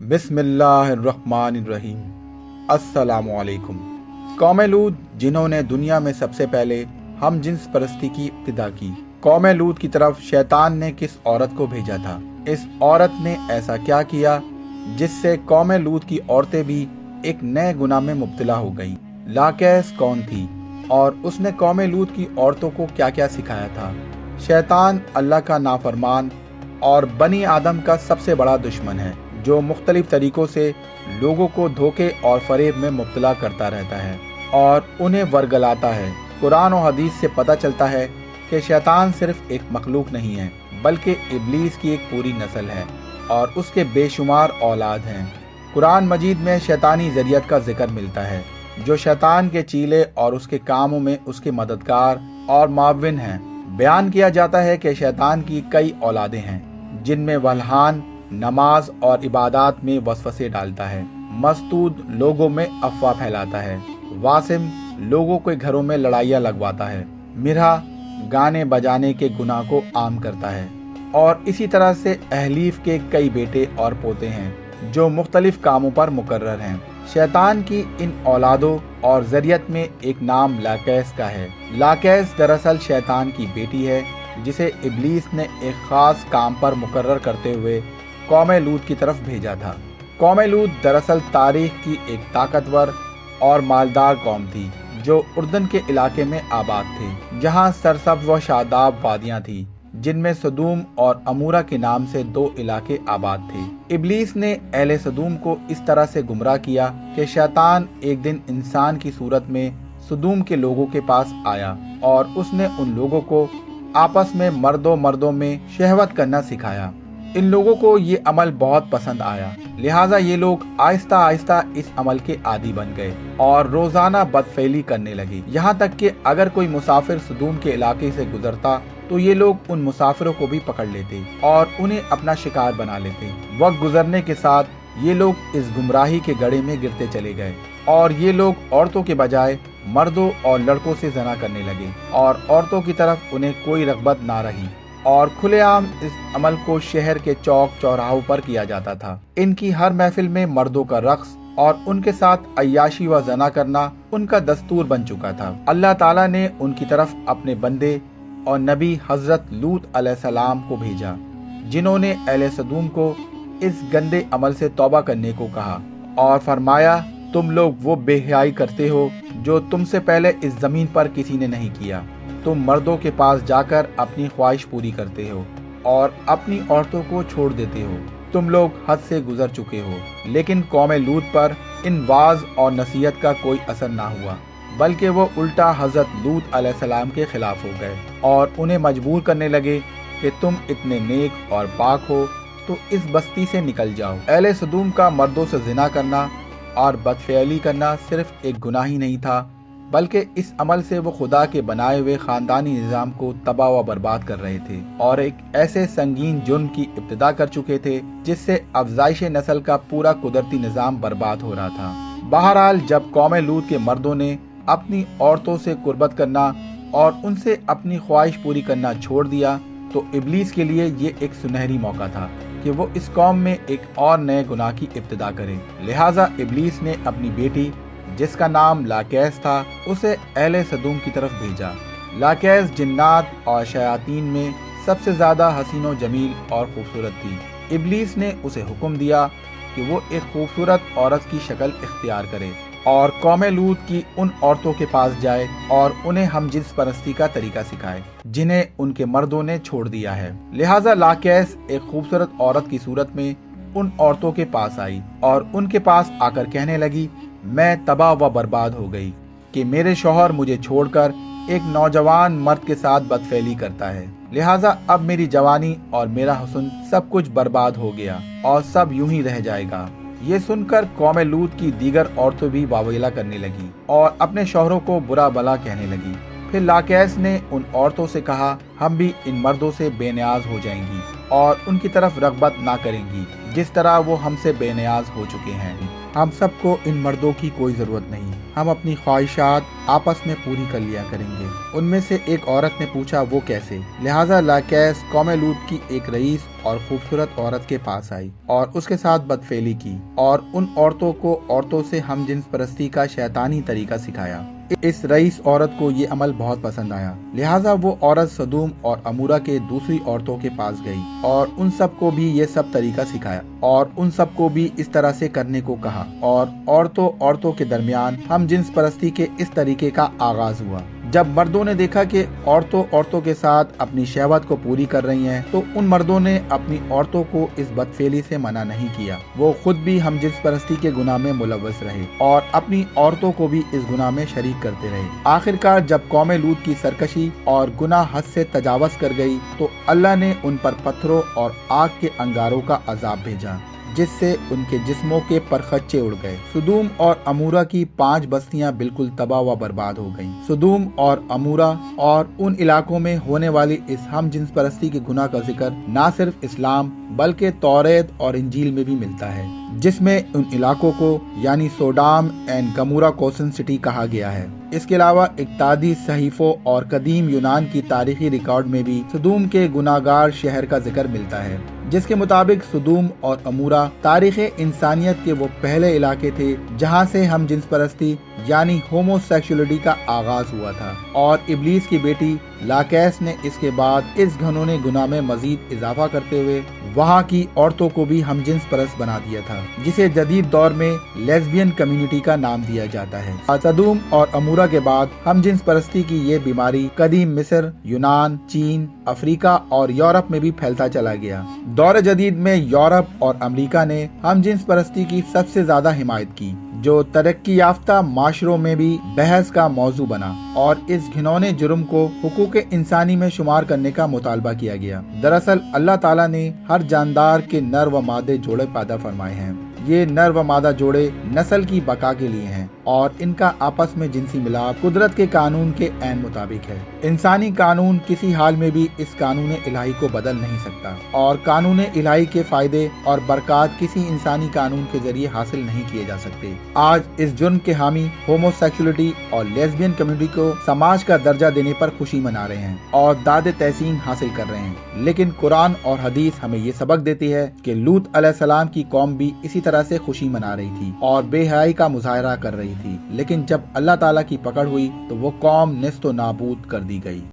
बिस्मिल्लाहिर्रहमानिर्रहीम। अस्सलामुअलैकुम। कौम लूत जिन्होंने दुनिया में सबसे पहले हम जिन्स परस्ती की इब्तिदा की। कौम लूत की तरफ शैतान ने किस औरत को भेजा था? इस औरत ने ऐसा क्या किया जिससे कौम लूत की औरतें भी एक नए गुनाह में मुब्तला हो गईं? लाकैस कौन थी और उसने कौम लूत की औरतों को क्या क्या सिखाया था? शैतान अल्लाह का नाफरमान और बनी आदम का सबसे बड़ा दुश्मन है, जो मुख्तलिफ तरीकों से लोगों को धोखे और फरेब में मुब्तला करता रहता है और उन्हें वर्गलाता है। कुरान और हदीस से पता चलता है कि शैतान सिर्फ एक मखलूक नहीं है, बल्कि इब्लीस की एक पूरी नस्ल है और उसके बेशुमार औलाद हैं। कुरान मजीद में शैतानी ज़रियत का जिक्र मिलता है, जो शैतान के चीले और उसके कामों में उसके मददगार और माविन हैं। बयान किया जाता है कि शैतान की कई औलादें हैं, जिनमें वल्हान नमाज और इबादत में वसवसे डालता है, मस्तूद लोगों में अफवाह फैलाता है, वासिम लोगों के घरों में लड़ाइयाँ लगवाता है, मिरहा गाने बजाने के गुनाह को आम करता है और इसी तरह से अहलीफ के कई बेटे और पोते हैं जो मुख्तलिफ कामों पर मुकर्रर हैं। शैतान की इन औलादों और ज़रियत में एक नाम लाकैस का है। लाकैस दरअसल शैतान की बेटी है, जिसे इब्लीस ने एक ख़ास काम पर मुकर्रर करते हुए कौम लूत की तरफ भेजा था। कौम लूत दरअसल तारीख की एक ताकतवर और मालदार कौम थी, जो उर्दन के इलाके में आबाद थे, जहां सरसब्ज़ व शादाब वादियां थी, जिनमें सदूम और अमूरा के नाम से दो इलाके आबाद थे। इब्लीस ने अहले सदूम को इस तरह से गुमराह किया कि शैतान एक दिन इंसान की सूरत में सदूम के लोगों के पास आया और उसने उन लोगों को आपस में मर्दों में शहवत करना सिखाया। इन लोगों को ये अमल बहुत पसंद आया, लिहाजा ये लोग आहिस्ता आहिस्ता इस अमल के आदी बन गए और रोजाना बदफेली करने लगे। यहाँ तक कि अगर कोई मुसाफिर सदूम के इलाके से गुजरता तो ये लोग उन मुसाफिरों को भी पकड़ लेते और उन्हें अपना शिकार बना लेते। वक्त गुजरने के साथ ये लोग इस गुमराही के गड्ढे में गिरते चले गए और ये लोग औरतों के बजाय मर्दों और लड़कों से जना करने लगे और औरतों की तरफ उन्हें कोई रग़बत ना रही और खुलेआम इस अमल को शहर के चौक चौराहों पर किया जाता था। इनकी हर महफिल में मर्दों का रक्स और उनके साथ अय्याशी व जना करना उनका दस्तूर बन चुका था। अल्लाह ताला ने उनकी तरफ अपने बंदे और नबी हजरत लूत अलैहिस्सलाम को भेजा, जिन्होंने अहले सदूम को इस गंदे अमल से तौबा करने को कहा और फरमाया, तुम लोग वो बेहयाई करते हो जो तुमसे पहले इस जमीन पर किसी ने नहीं किया। तुम मर्दों के पास जाकर अपनी ख्वाहिश पूरी करते हो और अपनी औरतों को छोड़ देते हो। तुम लोग हद से गुजर चुके हो। लेकिन कौम लूत पर इन वाज और नसीहत का कोई असर ना हुआ, बल्कि वो उल्टा हजरत लूत अलैहिस्सलाम के खिलाफ हो गए और उन्हें मजबूर करने लगे कि तुम इतने नेक और पाक हो तो इस बस्ती से निकल जाओ। अहले सदूम का मर्दों से जिना करना और बदफेली करना सिर्फ एक गुनाह ही नहीं था, बल्कि इस अमल से वो खुदा के बनाए हुए खानदानी निज़ाम को तबाह व बर्बाद कर रहे थे और एक ऐसे संगीन जुर्म की इब्तिदा कर चुके थे जिससे अफजाइश नस्ल का पूरा कुदरती निज़ाम बर्बाद हो रहा था। बहरहाल, जब कौम लूत के मर्दों ने अपनी औरतों से कुर्बत करना और उनसे अपनी ख्वाहिश पूरी करना छोड़ दिया, तो इब्लीस के लिए ये एक सुनहरी मौका था कि वो इस कौम में एक और नए गुनाह की इब्तिदा करे। लिहाजा इब्लीस ने अपनी बेटी, जिसका नाम लाकैस था, उसे अहले सदूम की तरफ भेजा। लाकैस जिन्नात और शयातीन में सबसे ज्यादा हसीनो जमील और खूबसूरत थी। इब्लीस ने उसे हुक्म दिया कि वो एक खूबसूरत औरत की शक्ल इख्तियार करे और कौम लूत की उन औरतों के पास जाए और उन्हें हमजिन्स परस्ती का तरीका सिखाए, जिन्हें उनके मर्दों ने छोड़ दिया है। लिहाजा लाकैस एक खूबसूरत औरत की सूरत में उन औरतों के पास आई और उनके पास आकर कहने लगी, मैं तबाह व बर्बाद हो गई कि मेरे शौहर मुझे छोड़कर एक नौजवान मर्द के साथ बदफेली करता है। लिहाजा अब मेरी जवानी और मेरा हुस्न सब कुछ बर्बाद हो गया और सब यूं ही रह जाएगा। ये सुनकर कौम लूत की दीगर औरतें भी वावेला करने लगी और अपने शौहरों को बुरा भला कहने लगी। फिर लाकैस ने उन औरतों से कहा, हम भी इन मर्दों से बेनियाज हो जाएंगी और उनकी तरफ रग़बत ना करेंगी जिस तरह वो हमसे बेनियाज हो चुके हैं। हम सबको इन मर्दों की कोई जरूरत नहीं, हम अपनी ख्वाहिशात आपस में पूरी कर लिया करेंगे। उनमें से एक औरत ने पूछा, वो कैसे? लिहाजा लाकैस कौम लूत की एक रईस और खूबसूरत औरत के पास आई और उसके साथ बदफेली की और उन औरतों को औरतों से हम जिन्स परस्ती का शैतानी तरीका सिखाया। इस रईस औरत को ये अमल बहुत पसंद आया, लिहाजा वो औरत सदूम और अमूरा के दूसरी औरतों के पास गई और उन सबको भी ये सब तरीका सिखाया और उन सबको भी इस तरह से करने को कहा और औरतों के दरमियान हम जिन्स परस्ती के इस तरीके का आगाज हुआ। जब मर्दों ने देखा कि औरतों के साथ अपनी शहवत को पूरी कर रही हैं, तो उन मर्दों ने अपनी औरतों को इस बदफेली से मना नहीं किया। वो खुद भी हम जिन्स परस्ती के गुनाह में मुलव्वस रहे और अपनी औरतों को भी इस गुनाह में शरीक करते रहे। आखिरकार जब कौम लूत की सरकशी और गुनाह हद से तजावज कर गई, तो अल्लाह ने उन पर पत्थरों और आग के अंगारों का अजाब भेजा, जिससे उनके जिस्मों के परखच्चे उड़ गए। सदूम और अमूरा की 5 बस्तियां बिल्कुल तबाह व बर्बाद हो गईं। सदूम और अमूरा और उन इलाकों में होने वाली इस हम जिन्स परस्ती के गुनाह का जिक्र न सिर्फ इस्लाम बल्कि तौरेत और इंजील में भी मिलता है, जिसमें उन इलाकों को यानी सोडाम एंड गमूरा कोसन सिटी कहा गया है। इसके अलावा इक्तादी सहीफों और कदीम यूनान की तारीखी रिकॉर्ड में भी सदूम के गुनाहगार शहर का जिक्र मिलता है, जिसके मुताबिक सदूम और अमूरा तारीख इंसानियत के वो पहले इलाके थे जहाँ से हम जिन्स परस्ती यानी होमोसेक्सुअलिटी का आगाज हुआ था और इब्लीस की बेटी लाकैस ने इसके बाद इस घनौने गुनाह में मजीद इजाफा करते हुए वहाँ की औरतों को भी हम जिन्स परस्त बना दिया था, जिसे जदीद दौर में लेस्बियन कम्युनिटी का नाम दिया जाता है। सदूम और अमूरा के बाद हम जिन्स परस्ती की ये बीमारी कदीम मिस्र, यूनान, चीन, अफ्रीका और यूरोप में भी फैलता चला गया। दौर जदीद में यूरोप और अमेरिका ने हम जिन्स परस्ती की सबसे ज्यादा हिमायत की, जो तरक्की याफ्ता माशरों में भी बहस का मौजू बना और इस घिनौने जुर्म को हुकूक इंसानी में शुमार करने का मुतालबा किया गया। दरअसल अल्लाह ताला ने हर जानदार के नर व मादे जोड़े पैदा फरमाए हैं। ये नर व मादा जोड़े नस्ल की बका के लिए हैं और इनका आपस में जिनसी मिलाप कुदरत के कानून के ऐन मुताबिक है। इंसानी कानून किसी हाल में भी इस कानून इलाही को बदल नहीं सकता और कानून इलाही के फायदे और बरकत किसी इंसानी कानून के जरिए हासिल नहीं किए जा सकते। आज इस जुर्म के हामी होमोसेक्सुअलिटी और लेस्बियन कम्युनिटी को समाज का दर्जा देने पर खुशी मना रहे हैं और दाद तहसीन हासिल कर रहे हैं, लेकिन कुरान और हदीस हमें ये सबक देती है कि लूत अलैहिस्सलाम की कौम भी इसी तरह से खुशी मना रही थी और बेहयाई का मुजाहरा कर रही थी, लेकिन जब अल्लाह ताला की पकड़ हुई तो वो कौम निस्तो नाबूद कर दी गई।